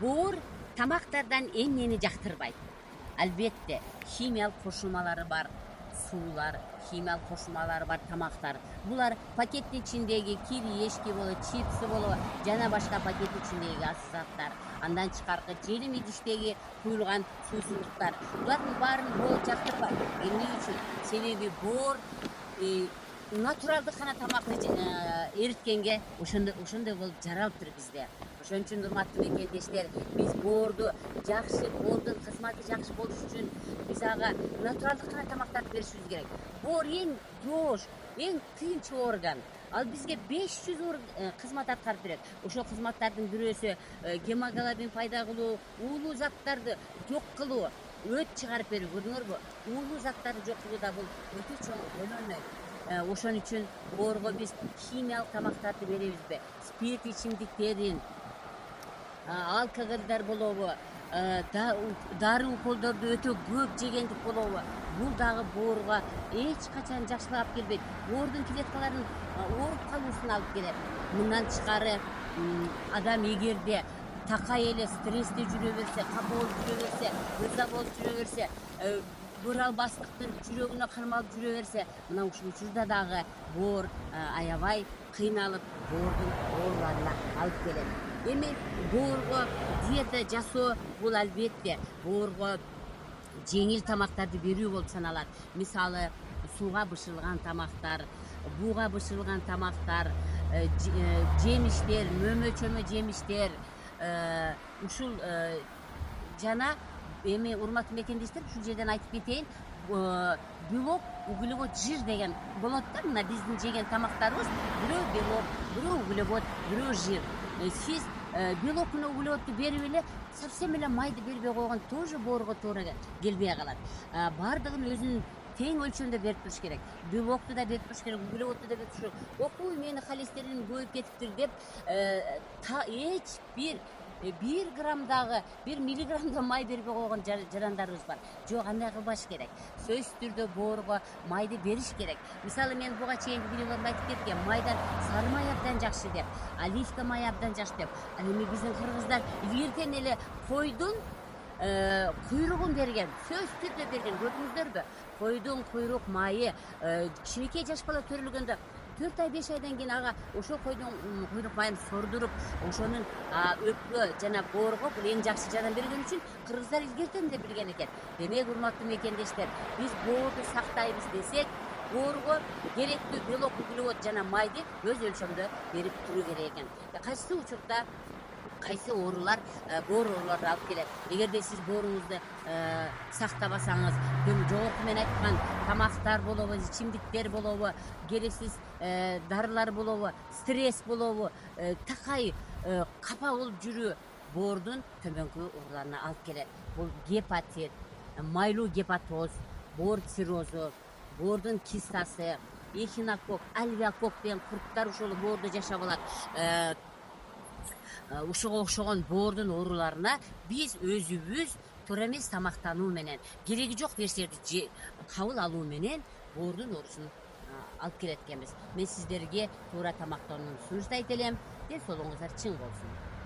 Боор тамактардан эмнени жактырбайт? Албетте, химиялык кошулмалары бар суулар, химиялык кошулмалары бар тамактар. Булар пакеттин ичиндеги кириешки болобу, чипсы болобу, жана башка пакеттин ичиндеги азаттар, андан тышкаркы желим идиштеги куюлган суусундуктар. Булардын баарын боор жактырбайт. Эмне үчүн? Себеби боор натуралдык гана тамакты эриткенге ошондой болуп жаралыптыр бизде. Ошон үчүн урматтуу мекендештер, биз боорду жакшы, боордун кызматы жакшы болуш үчүн биз ага натуралдык гана тамактарды беришибиз керек. Боор эң жоош, эң тынч орган. Ал бизге 500 кызмат аткарып берет. Ошол кызматтардын бирөөсү гемоглобин пайда кылуу, уулуу заттарды жок кылуу, өт чыгарып берүү. Көрдүңөрбү? Уулуу заттарды жок кылууда бул өтө чоң роль. Ошон үчүн боорго биз химиялык тамактарды беребизби? Спирт ичимдиктерин, алкоголдор болобу, дары уколдорду өтө көп жегендик болобу? Бул дагы боорго эч качан жакшылык алып келбейт. Боордун клеткаларын ооруп калуусуна алып келет. Мындан тышкары адам эгерде такай эле стрессте жүрө берсе, капа болуп жүрө берсе, ыза болуп жүрө берсе, бир албастыктын жүрөгүнө кармалып жүрө берсе, мына ушул учурда дагы боор аябай кыйналып, боордун ооруларына алып келет. Эми боорго диета жасоо бул албетте боорго жеңил тамактарды берүү болуп саналат. Мисалы, сууга бышырылган тамактар, бууга бышырылган тамактар, жемиштер, мөмө-чөмө жемиштер, ушул жана эми урматтуу мекендештер, ушул жерден айтып кетейин, белок, углевод, жир деген болот да. Мына биздин жеген тамактарыбыз бирөө белок, бирөө углевод, бирөө жир. Сиз белок менен углеводду берип эле совсем эле майды бербей койгон тоже боорго туура келбей калат. Бардыгын өзүнүн тең өлчөмдө берип туруш керек. Белокту да берип туруш керек, углеводду да берип туруш керек. Окуй, мени холестериним көбөйүп кетиптир деп эч бир граммдагы, 1 миллиграммда май бербей койгон жарандарыбыз бар. Жок, андай кылбаш керек. Сөзсүз түрдө боорго майды бериш керек. Мисалы, мен буга чейинки видеолорумда айтып кеткем, майдан сары май абдан жакшы деп, оливка май абдан жакшы деп. Ал эми биздин кыргыздар илгертен эле койдун куйругун берген, сөзсүз түрдө берген. Көрдүңүздөрбү? Койдун куйрук майы кичинекей жаш бала төрөлгөндө 4 ай 5 айдан кийин ага ошол койдун куйрук майын сордуруп, ошонун өпкө жана боорго бул эң жакшы жардам берген үчүн кыргыздар илгертен эле билген экен. Демек, урматтуу мекендештер, биз боорду сактайбыз десек, боорго керектүү белок, углевод жана майды өз өлчөмдө берип туруу керек экен. Кайсы учурда кайсы оорулар боор ооруларды алып келет. Эгерде сиз бооруңузду сактабасаңыз, жогорку мен айткан тамактар болобу, ичимдиктер болобу, керексиз дарылар болобу, стресс болобу, такай капа болуп жүрүү боордун төмөнкү ооруларына алып келет. Бул гепатит, майлуу гепатоз, боор циррозу, боордун кистасы, эхинококк, альвеококк деген курттар ушул боордо жашап алат. Ушуга окшогон боордун ооруларына биз өзүбүз туура эмес тамактануу менен, кереги жок нерселерди кабыл алуу менен боордун оорусун алып келет экенбиз. Мен сиздерге туура тамактанууну сунуштайт элем. Ден соолугуңуздар чың болсун.